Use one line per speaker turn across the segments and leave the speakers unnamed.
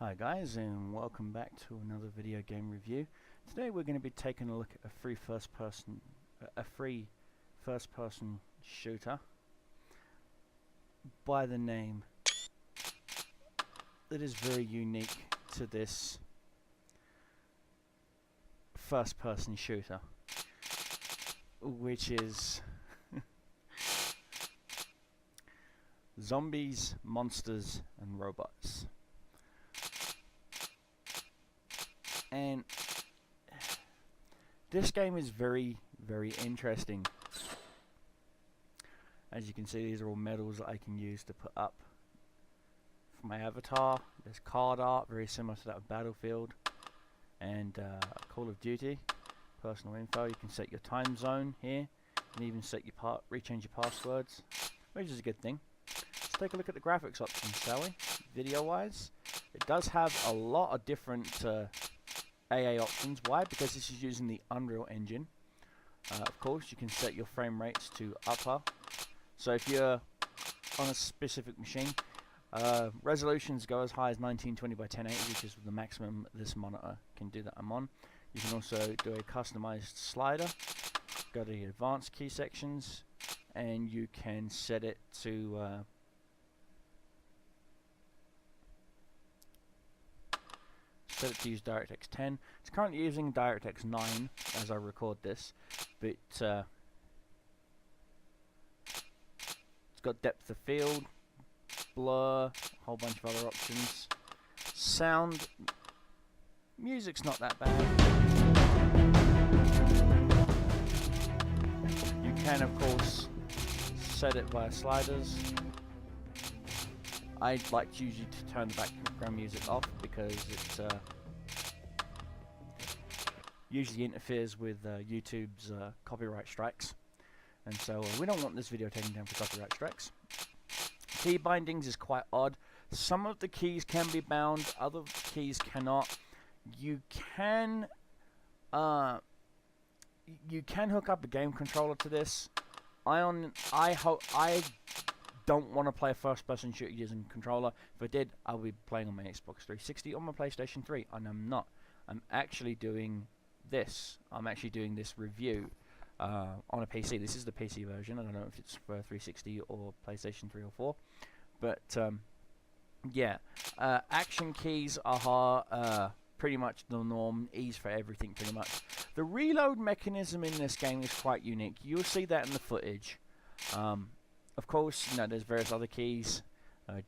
Hi guys, and welcome back to another video game review. Today we're going to be taking a look at a free first-person shooter by the name that is very unique to this first-person shooter, which is Zombies, Monsters and Robots. And this game is very, very interesting. As you can see, these are all medals that I can use to put up for my avatar. There's card art, very similar to that of Battlefield and Call of Duty. Personal info, you can set your time zone here, and even set your rechange your passwords, which is a good thing. Let's take a look at the graphics options, shall we? Video-wise, it does have a lot of different AA options. Why? Because this is using the Unreal Engine. Of course, you can set your frame rates to upper. So if you're on a specific machine, resolutions go as high as 1920 by 1080, which is the maximum this monitor can do that I'm on. You can also do a customized slider, go to the advanced key sections, and you can set it to use DirectX 10. It's currently using DirectX 9 as I record this, but it's got depth of field, blur, a whole bunch of other options. Sound, music's not that bad. You can of course set it via sliders. I'd like usually to turn the background music off because it usually interferes with YouTube's copyright strikes, and so we don't want this video taken down for copyright strikes. Key bindings is quite odd. Some of the keys can be bound, other keys cannot. You can hook up a game controller to this. I don't want to play a first-person shooter using a controller. If I did, I'll be playing on my Xbox 360 or my PlayStation 3, and I'm not. I'm actually doing this. I'm actually doing this review on a PC. This is the PC version. I don't know if it's for 360 or PlayStation 3 or 4, but yeah. Action keys are pretty much the norm. E's for everything, pretty much. The reload mechanism in this game is quite unique. You'll see that in the footage. Of course, you know, there's various other keys.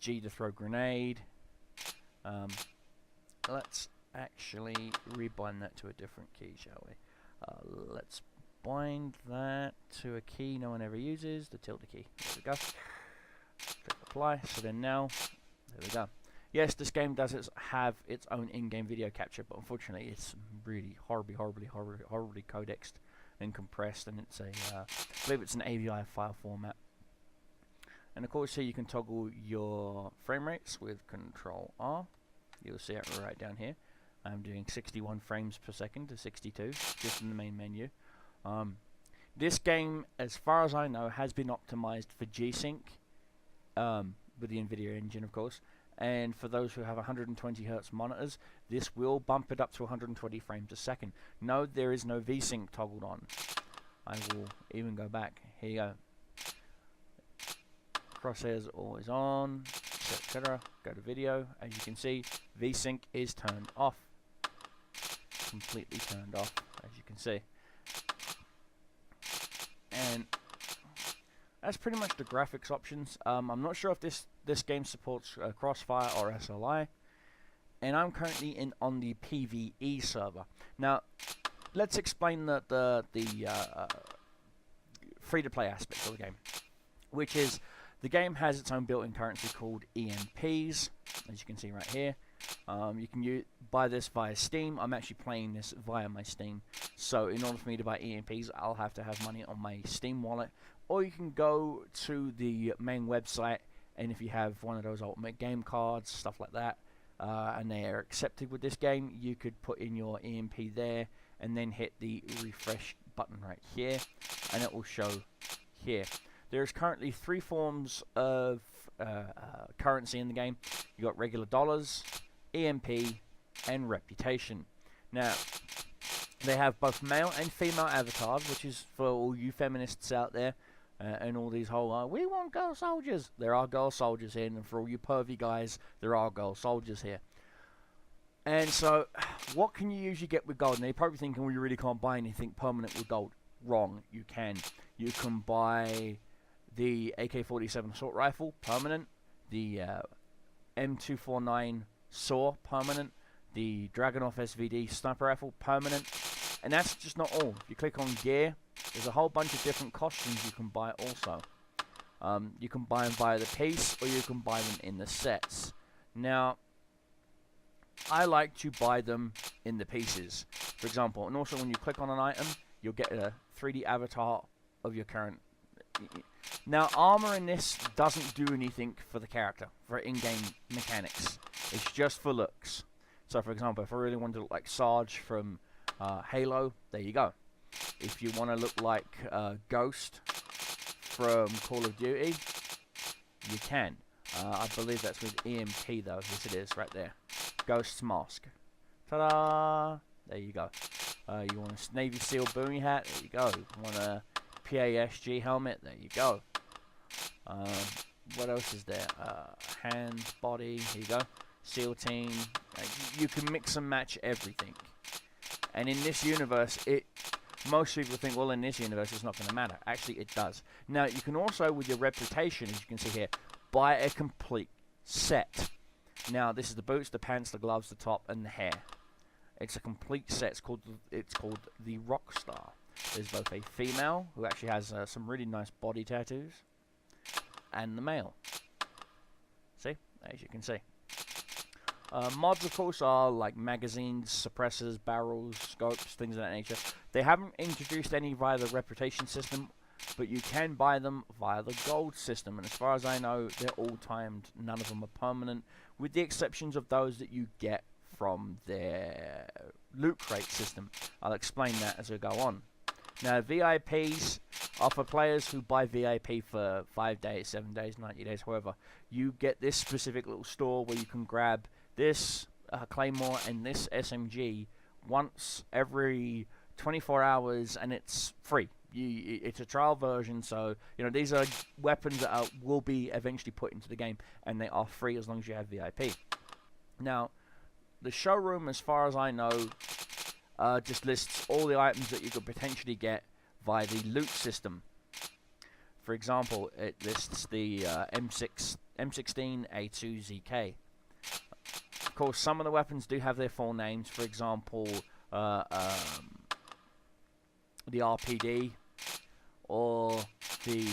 G to throw grenade. Let's actually rebind that to a different key, shall we? Let's bind that to a key no one ever uses, the tilde key. There we go. Click apply. So then now, there we go. Yes, this game does have its own in-game video capture, but unfortunately it's really horribly codexed and compressed, and it's a, I believe it's an AVI file format. And of course here you can toggle your frame rates with Control R. You'll see it right down here. I'm doing 61 frames per second to 62, just in the main menu. This game, as far as I know, has been optimized for G-Sync, with the NVIDIA engine of course. And for those who have 120 Hz monitors, this will bump it up to 120 frames a second. No, there is no V-Sync toggled on. I will even go back. Here you go. Crosshairs always on, etc. Go to video. As you can see, V-Sync is turned off. Completely turned off, as you can see. And that's pretty much the graphics options. I'm not sure if this game supports Crossfire or SLI, and I'm currently on the PvE server. Now, let's explain the free-to-play aspect of the game, which is the game has its own built-in currency called EMPs, as you can see right here. You can buy this via Steam. I'm actually playing this via my Steam, so in order for me to buy EMPs, I'll have to have money on my Steam wallet, or you can go to the main website, and if you have one of those ultimate game cards, stuff like that, and they are accepted with this game, you could put in your EMP there, and then hit the refresh button right here, and it will show here. There's currently 3 forms of currency in the game. You got regular dollars, EMP, and reputation. Now, they have both male and female avatars, which is for all you feminists out there, and all these whole, we want girl soldiers. There are girl soldiers here, and for all you pervy guys, there are girl soldiers here. And so, what can you usually get with gold? Now, you're probably thinking, well, you really can't buy anything permanent with gold. Wrong, you can. You can buy the AK-47 assault rifle, permanent. The M249 saw, permanent. The Dragunov SVD sniper rifle, permanent. And that's just not all. If you click on gear, there's a whole bunch of different costumes you can buy also. You can buy them via the piece, or you can buy them in the sets. Now, I like to buy them in the pieces, for example. And also, when you click on an item, you'll get a 3D avatar of your current. Now, armor in this doesn't do anything for the character, for in-game mechanics. It's just for looks. So, for example, if I really want to look like Sarge from Halo, there you go. If you want to look like Ghost from Call of Duty, you can. I believe that's with EMP, though. Yes, it is, right there. Ghost's mask. Ta-da! There you go. You want a Navy SEAL boonie hat? There you go. You want a PASG helmet? There you go. What else is there? Hand, body. Here you go. SEAL team. You can mix and match everything. And in this universe, most people think, well, in this universe, it's not going to matter. Actually, it does. Now, you can also, with your reputation, as you can see here, buy a complete set. Now, this is the boots, the pants, the gloves, the top, and the hair. It's a complete set. It's called the Rockstar. There's both a female, who actually has some really nice body tattoos, and the male. See? As you can see. Mods, of course, are like magazines, suppressors, barrels, scopes, things of that nature. They haven't introduced any via the reputation system, but you can buy them via the gold system. And as far as I know, they're all timed. None of them are permanent, with the exceptions of those that you get from their loot crate system. I'll explain that as we go on. Now, VIPs are for players who buy VIP for 5 days, 7 days, 90 days, however. You get this specific little store where you can grab this Claymore and this SMG once every 24 hours, and it's free. It's a trial version, so you know these are weapons that will be eventually put into the game, and they are free as long as you have VIP. Now, the showroom, as far as I know, just lists all the items that you could potentially get via the loot system. For example, it lists the M16A2ZK. Of course, some of the weapons do have their full names. For example, the RPD or the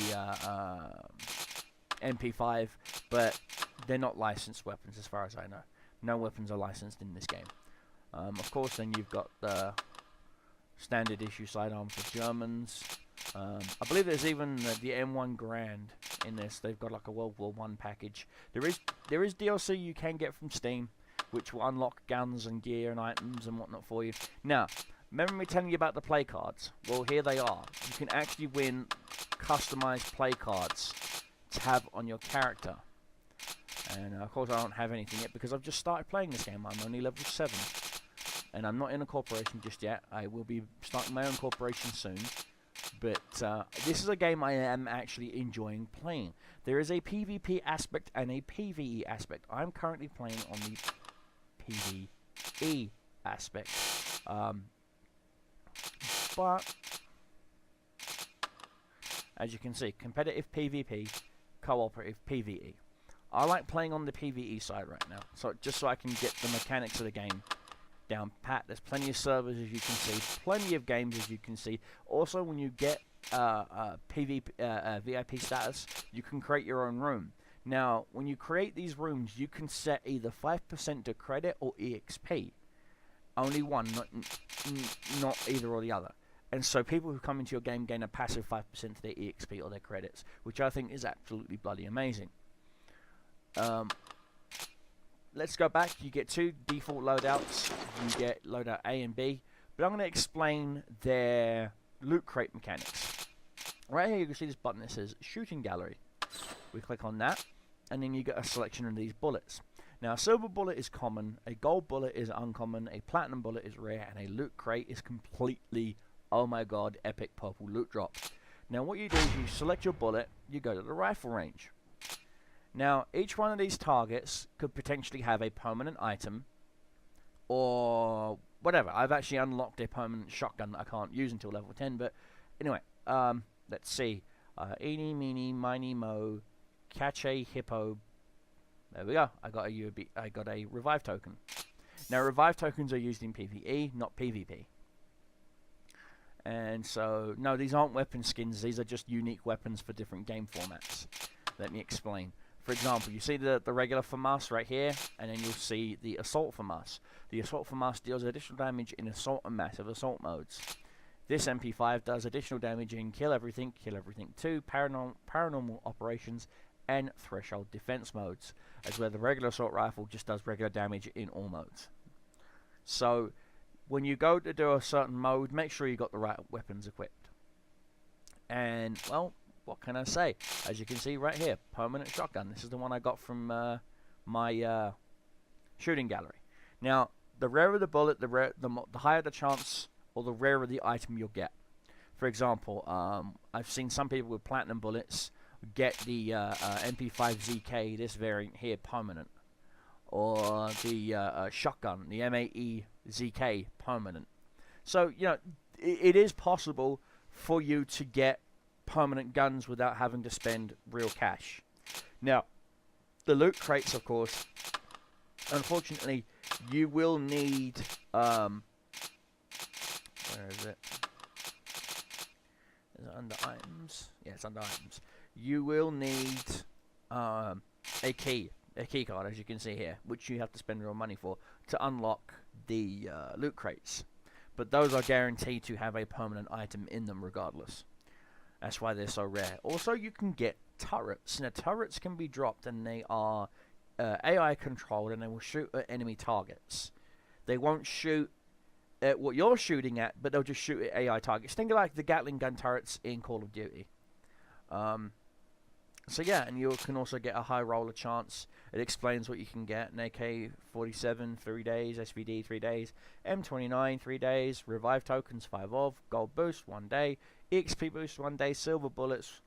MP5, but they're not licensed weapons as far as I know. No weapons are licensed in this game. Of course, then you've got the standard issue sidearm for Germans. I believe there's even the M1 Grand in this. They've got like a World War I package. There is DLC you can get from Steam, which will unlock guns and gear and items and whatnot for you. Now, remember me telling you about the play cards? Well, here they are. You can actually win customized play cards to have on your character. And of course, I don't have anything yet because I've just started playing this game. I'm only level 7. And I'm not in a corporation just yet. I will be starting my own corporation soon. But this is a game I am actually enjoying playing. There is a PvP aspect and a PvE aspect. I'm currently playing on the PvE aspect. But, as you can see, competitive PvP, cooperative PvE. I like playing on the PvE side right now, just so I can get the mechanics of the game down pat. There's plenty of servers, as you can see, plenty of games, as you can see. Also, when you get VIP status, you can create your own room. Now, when you create these rooms, you can set either 5% to credit or EXP. Only one, not either or the other. And so people who come into your game gain a passive 5% to their EXP or their credits, which I think is absolutely bloody amazing. Let's go back. You get 2 default loadouts. You get loadout A and B. But I'm going to explain their loot crate mechanics. Right here you can see this button that says Shooting Gallery. We click on that, and then you get a selection of these bullets. Now, a silver bullet is common, a gold bullet is uncommon, a platinum bullet is rare, and a loot crate is completely, oh my god, epic purple loot drop. Now, what you do is you select your bullet, you go to the rifle range. Now, each one of these targets could potentially have a permanent item, or whatever. I've actually unlocked a permanent shotgun that I can't use until level 10, but anyway, let's see. Eeny, meeny, miny, mo, catch a hippo. There we go. I got a revive token. Now, revive tokens are used in PvE, not PvP. And so, no, these aren't weapon skins. These are just unique weapons for different game formats. Let me explain. For example, you see the regular FAMAS right here, and then you'll see the Assault FAMAS. The Assault FAMAS deals additional damage in Assault and Massive Assault modes. This MP5 does additional damage in Kill Everything 2, Paranormal Operations, and Threshold Defense modes, as where the regular Assault Rifle just does regular damage in all modes. So, when you go to do a certain mode, make sure you got the right weapons equipped. And, well, what can I say? As you can see right here, permanent shotgun. This is the one I got from my shooting gallery. Now, the rarer the bullet, the higher the chance, or the rarer the item you'll get. For example, I've seen some people with platinum bullets get the MP5ZK, this variant here, permanent. Or the shotgun, the MAE-ZK, permanent. So, you know, it is possible for you to get permanent guns without having to spend real cash. Now, the loot crates, of course, unfortunately, you will need, where is it? Is it under items? Yeah, it's under items. You will need a key card, as you can see here, which you have to spend real money for to unlock the loot crates. But those are guaranteed to have a permanent item in them regardless. That's why they're so rare. Also, you can get turrets. Now, turrets can be dropped, and they are AI controlled, and they will shoot at enemy targets. They won't shoot at what you're shooting at, but they'll just shoot at AI targets. Think of like the Gatling gun turrets in Call of Duty. So yeah, and you can also get a high roller chance. It explains what you can get. An AK-47, 3 days. SVD, 3 days. M29, 3 days. Revive tokens, 5 of. Gold boost, 1 day. EXP boost, 1 day. Silver bullets,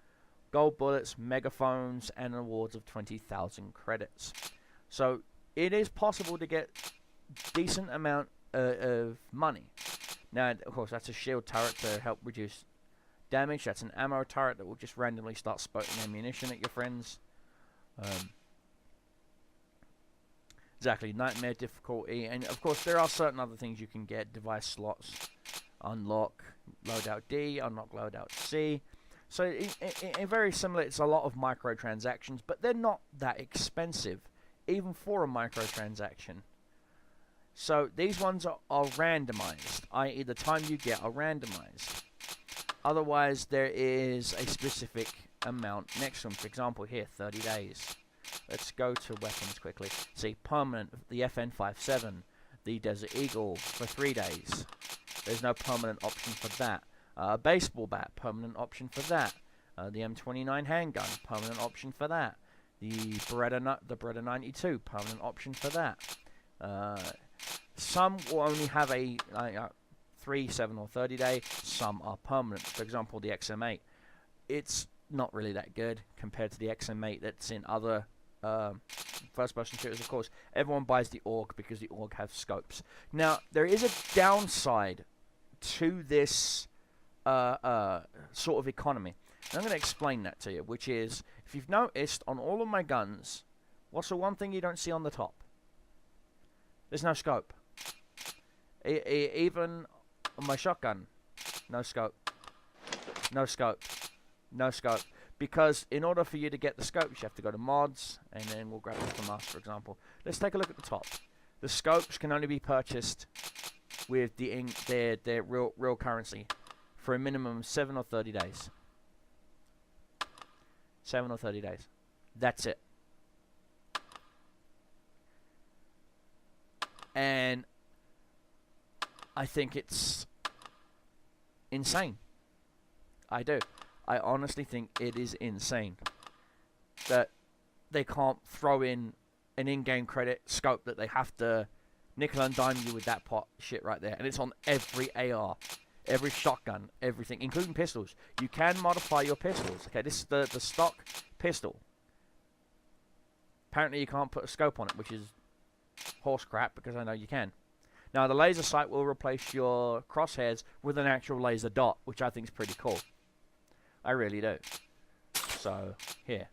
gold bullets, megaphones, and awards of 20,000 credits. So it is possible to get decent amount of money. Now, of course, that's a shield turret to help reduce damage. That's an ammo turret that will just randomly start spouting ammunition at your friends. Exactly, nightmare difficulty, and of course there are certain other things you can get. Device slots, unlock loadout D, unlock loadout C. So in very similar, it's a lot of microtransactions, but they're not that expensive, even for a microtransaction. So these ones are randomized, i.e. the time you get are randomized. Otherwise, there is a specific amount next to them. For example, here, 30 days. Let's go to weapons quickly. See, permanent, the FN57, the Desert Eagle for 3 days. There's no permanent option for that. Baseball bat, permanent option for that. The M29 handgun, permanent option for that. The Beretta 92, permanent option for that. Some will only have a 3, 7, or 30 day. Some are permanent. For example, the XM8. It's not really that good compared to the XM8 that's in other first-person shooters. Of course, everyone buys the AUG because the AUG have scopes. Now, there is a downside to this sort of economy. And I'm going to explain that to you, which is, if you've noticed, on all of my guns, what's the one thing you don't see on the top? There's no scope. Even on my shotgun, no scope. No scope. No scope. Because in order for you to get the scopes, you have to go to mods, and then we'll grab the mask, for example. Let's take a look at the top. The scopes can only be purchased with their real currency for a minimum of 7 or 30 days. 7 or 30 days. That's it. And I think it's insane. I do. I honestly think it is insane that they can't throw in an in-game credit scope that they have to nickel and dime you with that pot shit right there. And it's on every AR, every shotgun, everything, including pistols. You can modify your pistols. Okay, this is the stock pistol. Apparently you can't put a scope on it, which is horse crap, because I know you can. Now the laser sight will replace your crosshairs with an actual laser dot, which I think is pretty cool. I really do. So, here.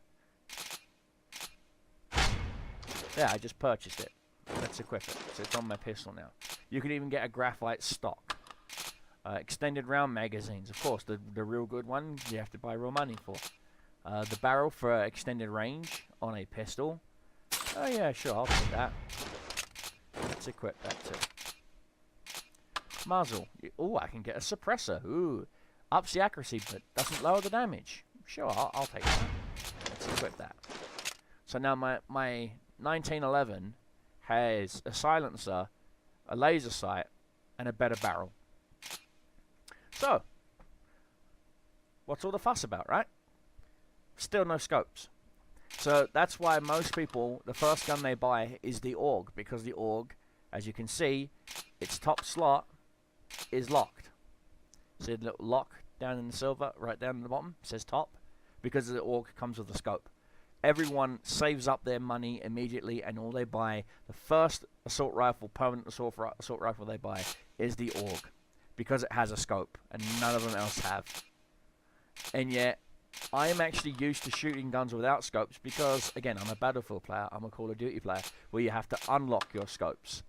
Yeah, I just purchased it. Let's equip it. So it's on my pistol now. You can even get a graphite stock. Extended round magazines. Of course, the real good one you have to buy real money for. The barrel for extended range on a pistol. Oh yeah, sure, I'll take that. Let's equip that too. Muzzle. Oh, I can get a suppressor. Ooh. Ups the accuracy, but doesn't lower the damage. Sure, I'll take that. Let's equip that. So now my 1911 has a silencer, a laser sight, and a better barrel. So, what's all the fuss about, right? Still no scopes. So that's why most people, the first gun they buy is the AUG, because the AUG, as you can see, its top slot is locked. See the little lock down in the silver, right down at the bottom, it says top, because the AUG comes with a scope. Everyone saves up their money immediately, and all they buy, the first assault rifle, permanent assault rifle they buy, is the AUG, because it has a scope, and none of them else have. And yet, I am actually used to shooting guns without scopes, because, again, I'm a Battlefield player, I'm a Call of Duty player, where you have to unlock your scopes.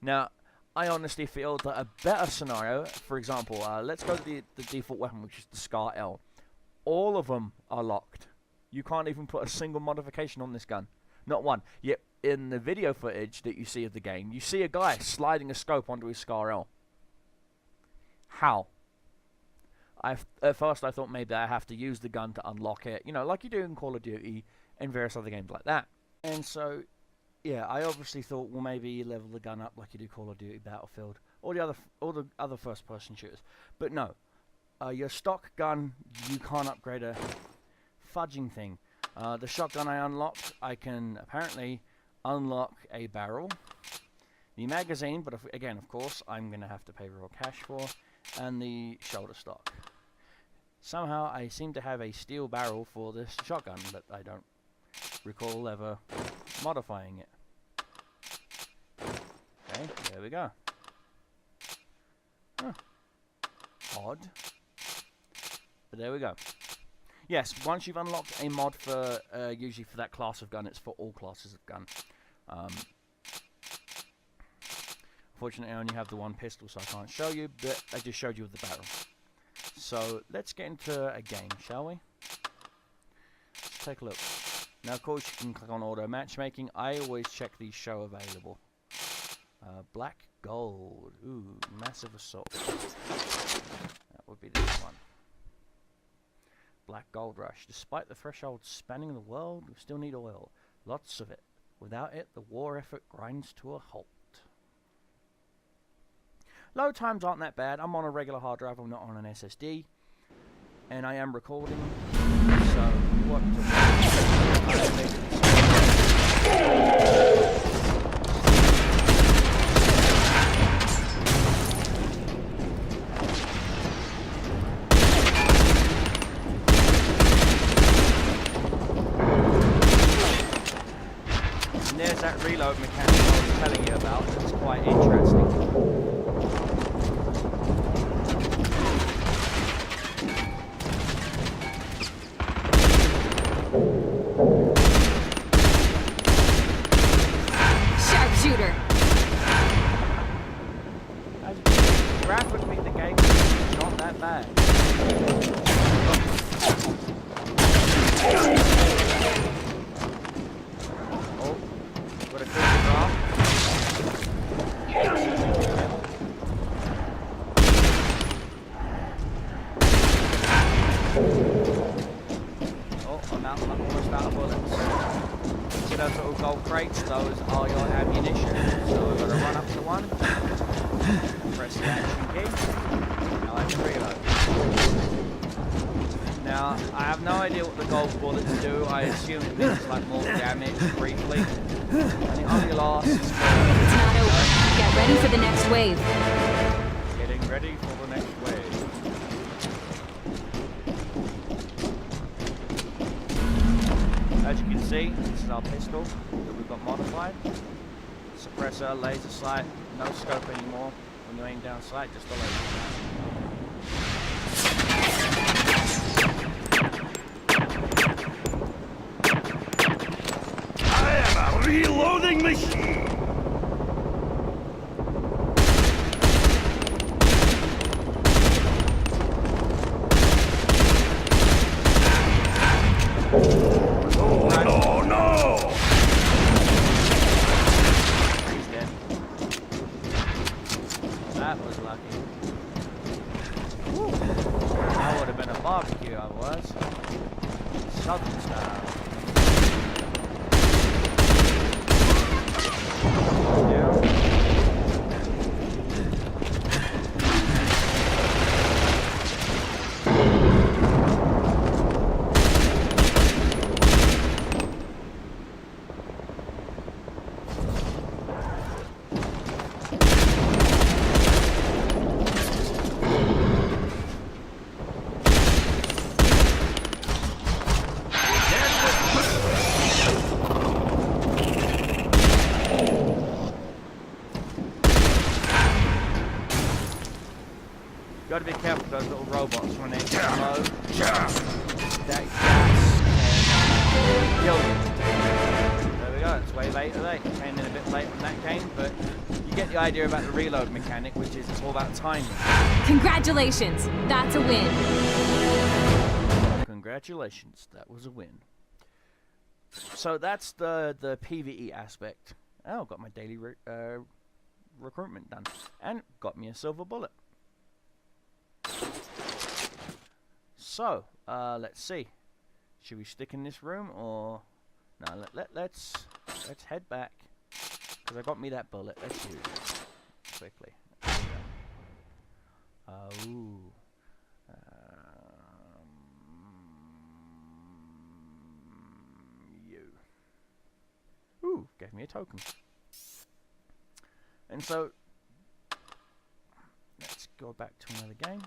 Now, I honestly feel that a better scenario, for example, let's go to the default weapon, which is the Scar L. All of them are locked. You can't even put a single modification on this gun. Not one. Yet, in the video footage that you see of the game, you see a guy sliding a scope onto his Scar L. How? At first I thought maybe I have to use the gun to unlock it, you know, like you do in Call of Duty and various other games like that. And so, yeah, I obviously thought, well, maybe you level the gun up like you do Call of Duty, Battlefield, all the other first-person shooters. But no, your stock gun, you can't upgrade a fudging thing. The shotgun I unlocked, I can apparently unlock a barrel, the magazine, but again, of course, I'm going to have to pay real cash for, and the shoulder stock. Somehow I seem to have a steel barrel for this shotgun, but I don't recall ever modifying it. Okay, there we go. Huh. Odd. But there we go. Yes, once you've unlocked a mod for, usually for that class of gun, it's for all classes of gun. Unfortunately, I only have the one pistol, so I can't show you, but I just showed you with the barrel. So, let's get into a game, shall we? Let's take a look. Now, of course, you can click on Auto Matchmaking. I always check these show available. Black Gold. Ooh, Massive Assault. That would be this one. Black Gold Rush. Despite the threshold spanning the world, we still need oil. Lots of it. Without it, the war effort grinds to a halt. Load times aren't that bad. I'm on a regular hard drive, I'm not on an SSD. And I am recording. So, what and there's that reload mechanic I was telling you about. It's quite interesting.
Sharpshooter.
Graphically, the game is not that bad. Oh, what a cool drop. Oh, I'm almost out of bullets. See those little gold crates? Those are your ammunition. So we're going to run up to one. Press the action key. Now I can reload. Now Now, I have no idea what the gold bullets do. I assume it means like more damage briefly. And it only lasts.
It's not over. Get ready for the next wave.
Getting ready for the next wave. As you can see, this is our pistol that we've got modified. Suppressor, laser sight, no scope anymore. When you aim down sight, just a laser sight.
Reloading machine! Oh, no!
He's dead. That was lucky. Woo. That would have been a barbecue otherwise. Southern style. Got to be careful with those little robots when they explode. That gas can kill you. There we go, it's way later. It came in a bit late when that came, but you get the idea about the reload mechanic, which is it's all about timing.
Congratulations, that's a win.
Congratulations, that was a win. So that's the PvE aspect. Oh, got my daily recruitment done, and got me a silver bullet. So, let's see. Should we stick in this room or no? Let's head back because I got me that bullet. Let's use it quickly. Ooh. You. Ooh, gave me a token. And so, let's go back to another game.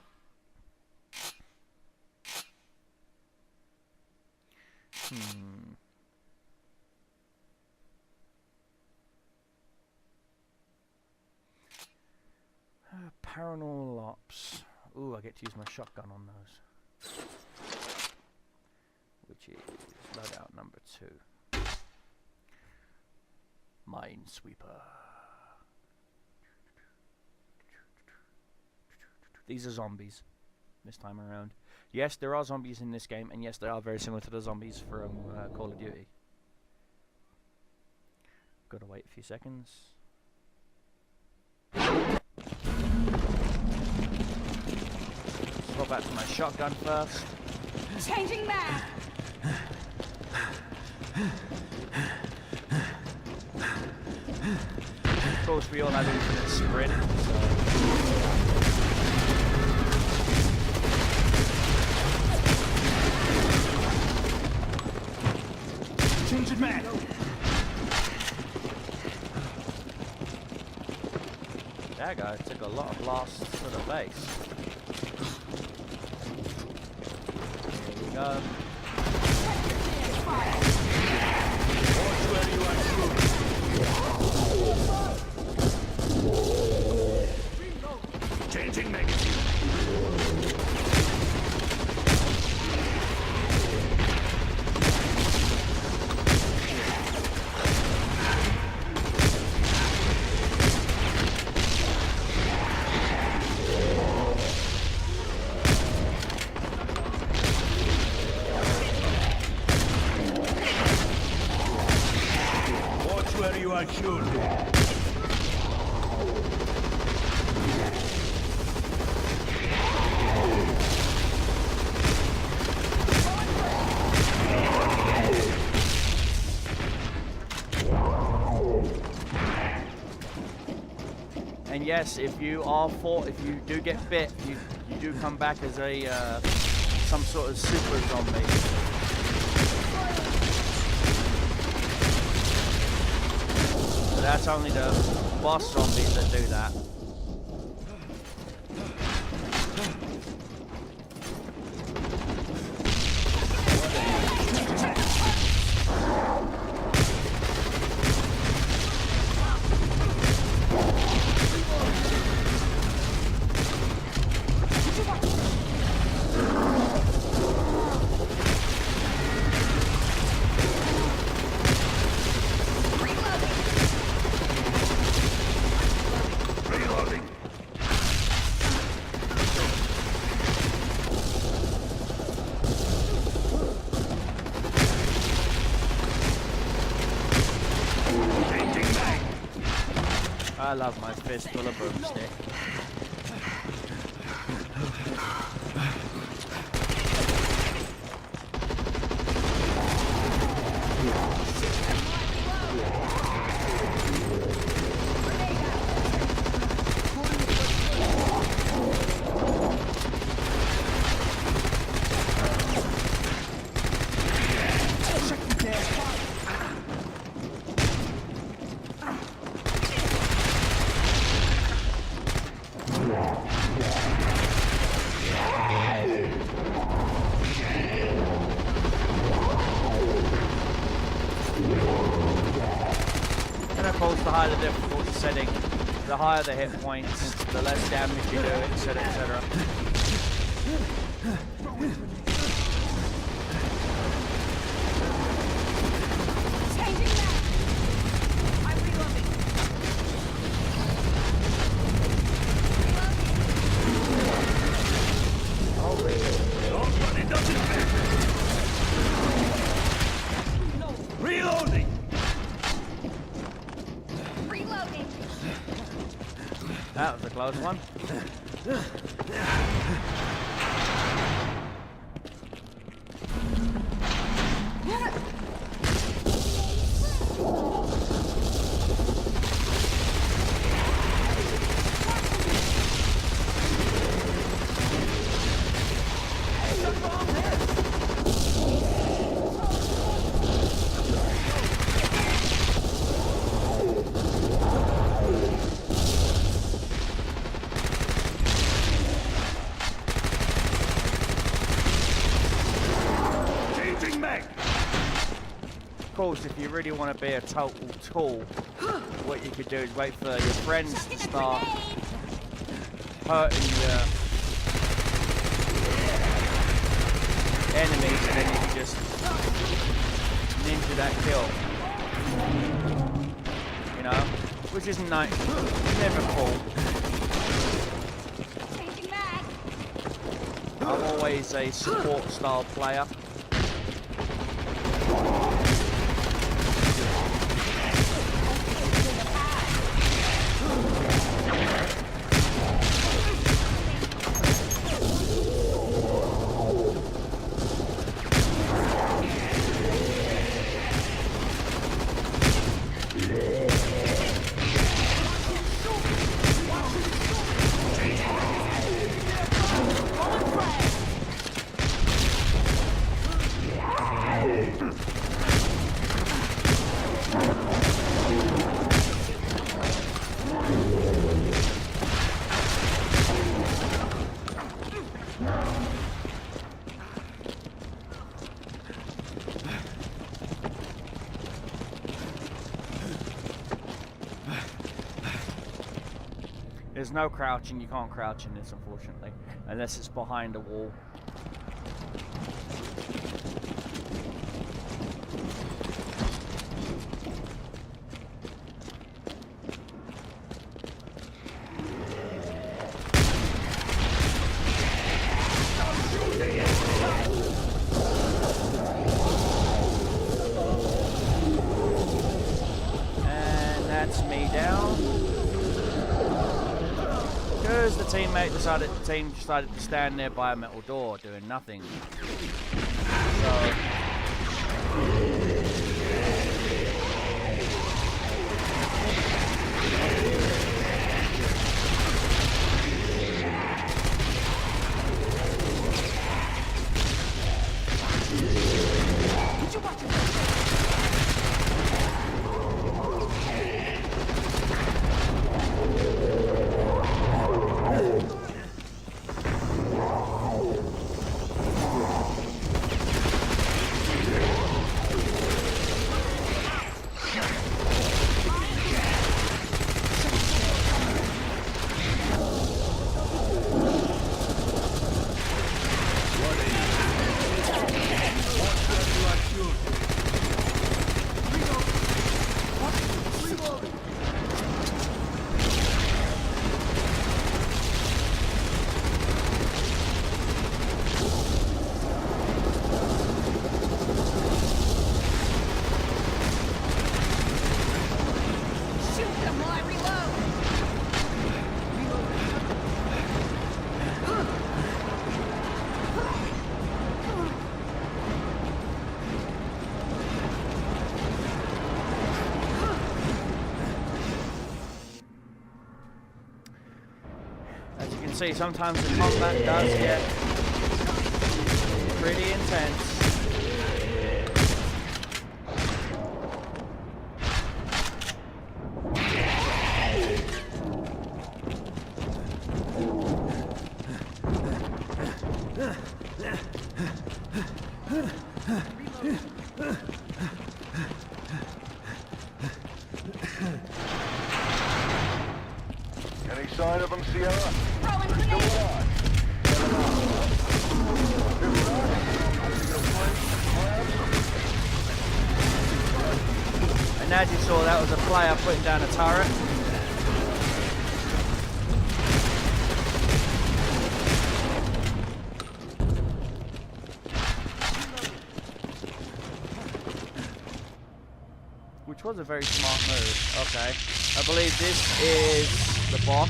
Paranormal ops. Ooh, I get to use my shotgun on those. Which is loadout number 2. Minesweeper. These are zombies this time around. Yes, there are zombies in this game, and yes, they are very similar to the zombies from Call of Duty. Gotta wait a few seconds. Swap back to my shotgun first.
Changing mag.
Of course, we all have infinite sprint, so...
Changing mag!
That guy took a lot of blasts to the face. Here we go.
Watch where you are shooting. Changing magazine. Where you are shooting.
And yes, if you do get bit, you do come back as a some sort of super zombie. But that's only the boss zombies that do that. I love my fist full of broomstick. The higher the difficulty setting, the higher the hit points, the less damage you do, etc, etc.
Reloading!
That was a close one. Of course, if you really want to be a total tool, what you could do is wait for your friends to start hurting your enemies, and then you can just ninja that kill. You know, which isn't nice, never cool. I'm always a support style player. There's no crouching, you can't crouch in this unfortunately, unless it's behind a wall. And that's me down. Because the teammate decided to stand there by a metal door doing nothing. So see, sometimes the combat does get pretty intense.
Any sign of them, Sierra?
Throwing grenade.
And as you saw, that was a player putting down a turret. Which was a very smart move. Okay. I believe this is the boss.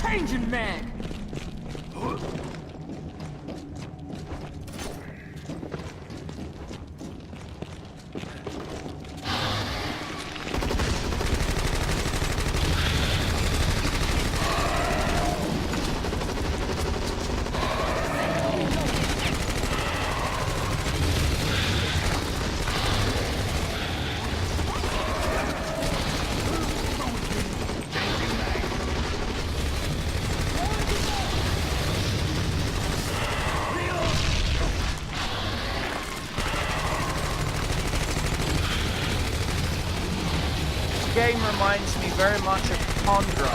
Changing mag!
Game reminds me very much of Contra.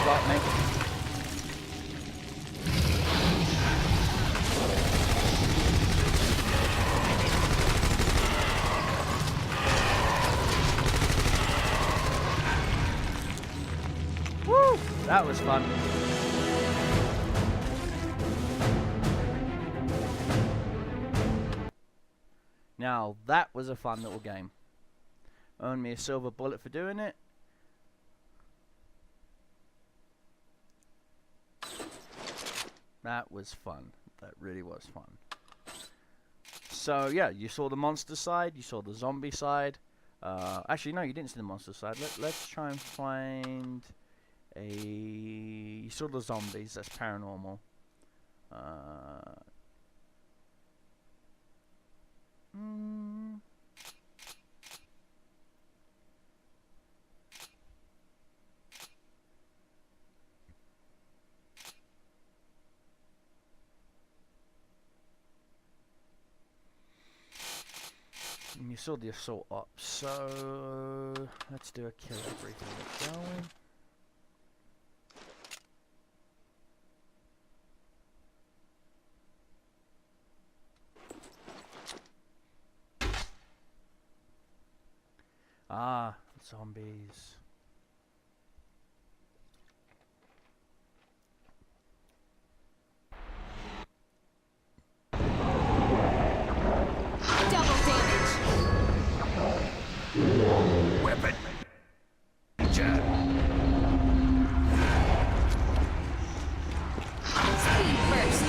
Got me. Woo! That was fun. Now, that was a fun little game. Earned me a silver bullet for doing it. That was fun. That really was fun. So yeah, you saw the monster side, you saw the zombie side. Actually, no, you didn't see the monster side. Let's try and find a... You saw the zombies, that's paranormal. And you saw the assault up, so let's do a killer briefing, shall we? Ah, zombies.
Weapon.
Speed first.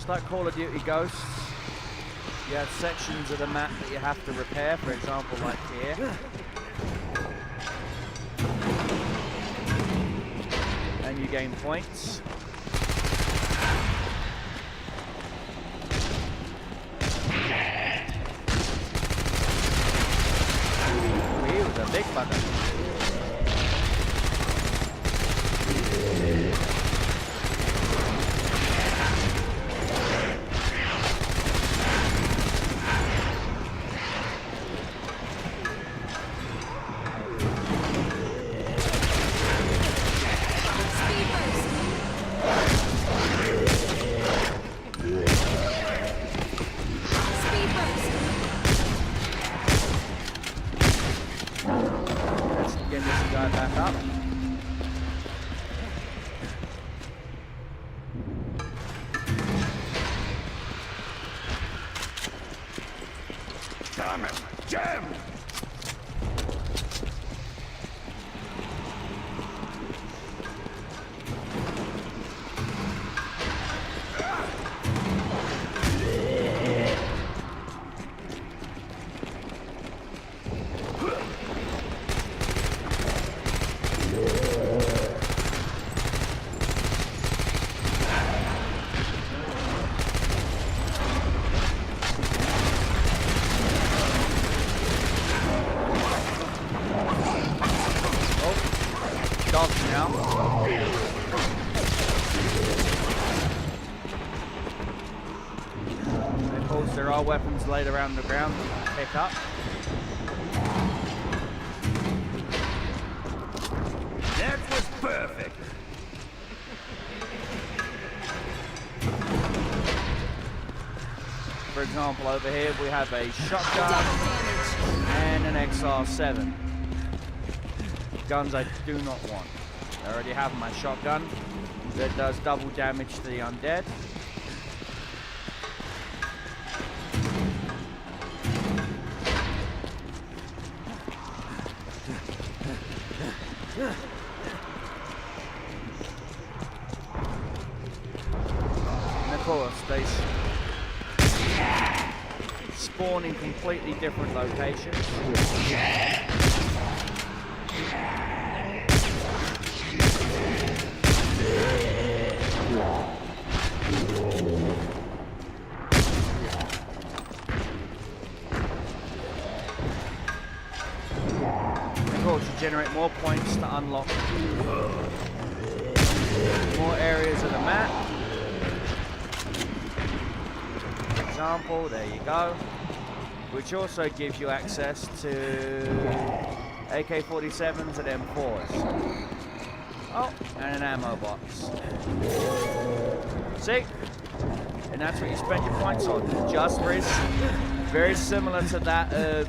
just like Call of Duty Ghosts, you have sections of the map that you have to repair, for example, like here. And you gain points. He was a big bugger.
Damn him! Jam!
There are weapons laid around the ground that you can pick up.
That was perfect!
For example, over here we have a shotgun and an XR7. Guns I do not want. I already have my shotgun that does double damage to the undead. And of course, they spawn in completely different locations. Of course, you generate more points to unlock more areas of the map. For example, there you go. Which also gives you access to AK-47s and M4s. Oh, and an ammo box. See? And that's what you spend your points on. Just very similar to that of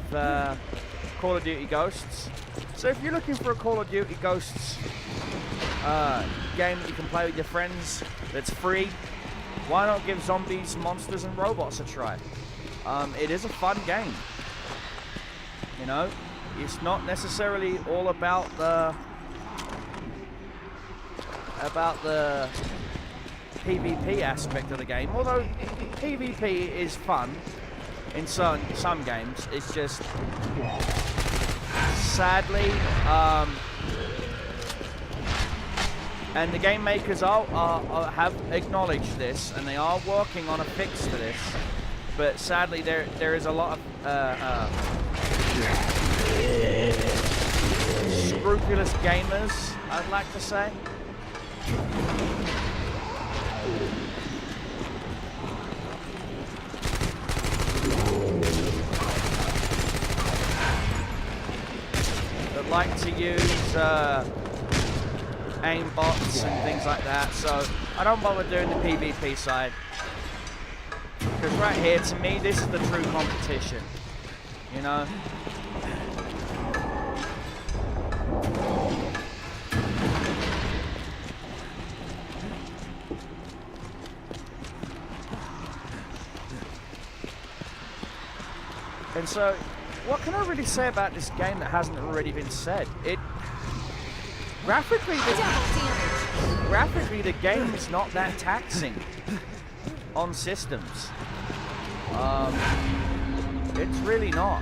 Call of Duty Ghosts. So if you're looking for a Call of Duty Ghosts game that you can play with your friends that's free, why not give zombies, monsters and robots a try? It is a fun game. You know, it's not necessarily all about the PvP aspect of the game, although PvP is fun in some games. It's just sadly, and the game makers have acknowledged this, and they are working on a fix for this. But sadly, there is a lot of scrupulous gamers, I'd like to say. That like to use aim bots and things like that, so I don't bother doing the PvP side. Because right here, to me, this is the true competition, you know? And so, what can I really say about this game that hasn't already been said? Graphically, the game is not that taxing. on systems. It's really not.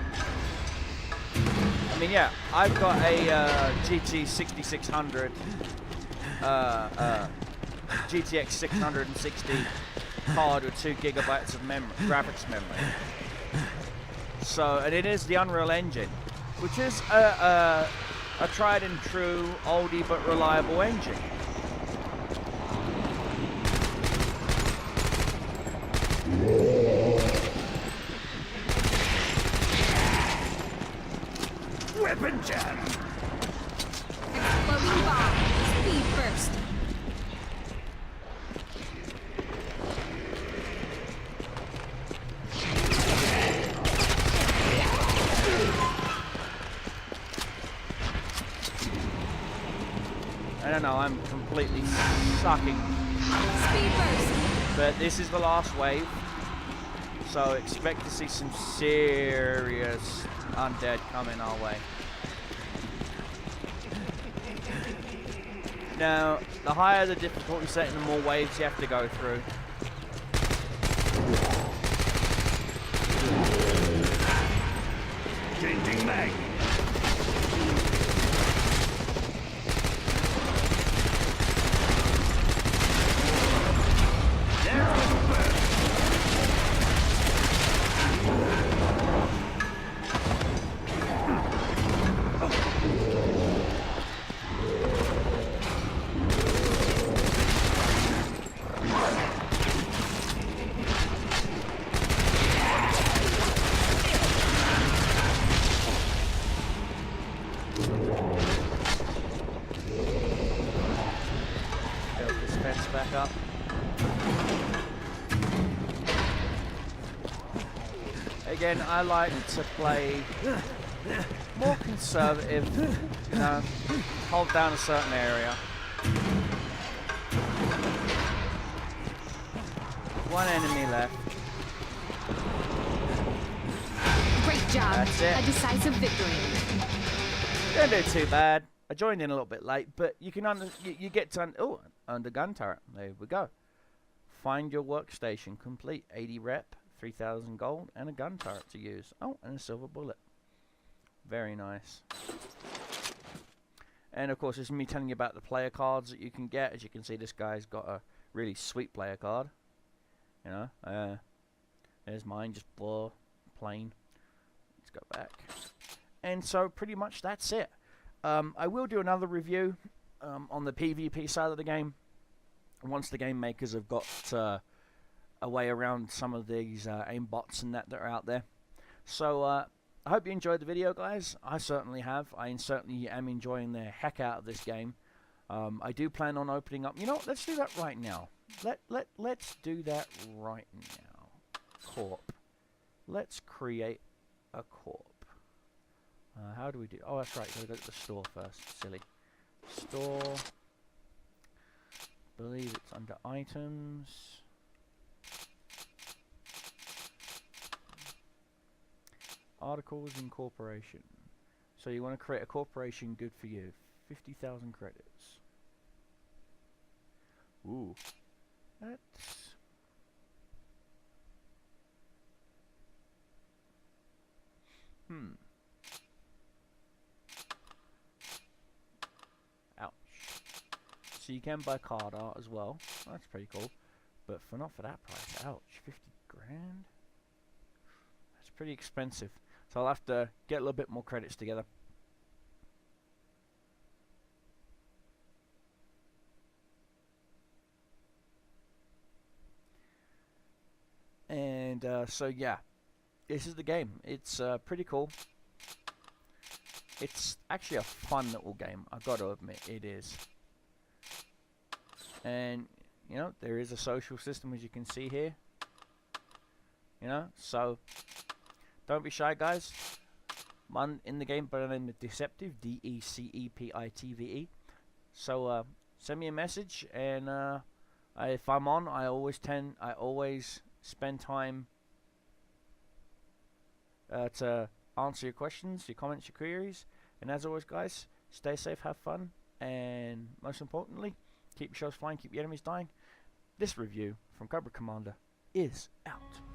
I mean, yeah, I've got a GT 6600 GTX 660 card with 2 gigabytes of graphics memory. So, and it is the Unreal Engine, which is a tried and true, oldie but reliable engine.
Weapon jam!
Exploding bomb. Speed first.
I don't know, I'm completely sucking.
Speed first.
But this is the last wave, so expect to see some serious undead coming our way. Now, the higher the difficulty setting, the more waves you have to go through.
Changing mag!
Back up. Again, I like to play more conservative, you know, hold down a certain area. One enemy left.
Great job.
That's it.
A decisive victory.
Didn't do too bad. I joined in a little bit late, but you can you get to under gun turret. There we go. Find your workstation complete. 80 rep, 3,000 gold, and a gun turret to use. Oh, and a silver bullet. Very nice. And of course, this is me telling you about the player cards that you can get. As you can see, this guy's got a really sweet player card. You know, there's mine, just plain. Let's go back. And so pretty much that's it. I will do another review on the PvP side of the game once the game makers have got a way around some of these aimbots and that are out there. So I hope you enjoyed the video, guys. I certainly have. I certainly am enjoying the heck out of this game. I do plan on opening up. You know what? Let's do that right now. Let's do that right now. Corp. Let's create a corp. How do we do? Oh, that's right. Gotta go to the store first. Silly. Store. Believe it's under items. Articles incorporation. So you want to create a corporation? Good for you. 50,000 credits. Ooh. That's. Ouch. So you can buy card art as well. That's pretty cool. But not for that price. Ouch. 50 grand? That's pretty expensive. So I'll have to get a little bit more credits together. And so yeah. This is the game. It's pretty cool. It's actually a fun little game. I've got to admit, it is. And you know, there is a social system, as you can see here. You know, so don't be shy, guys. I'm in the game by the name of Deceptive, D-E-C-E-P-I-T-V-E. So send me a message, and if I'm on, I always spend time to answer your questions, your comments, your queries. And as always, guys, stay safe, have fun, and most importantly, keep your shells flying, keep your enemies dying. This review from Cobra Commander is out.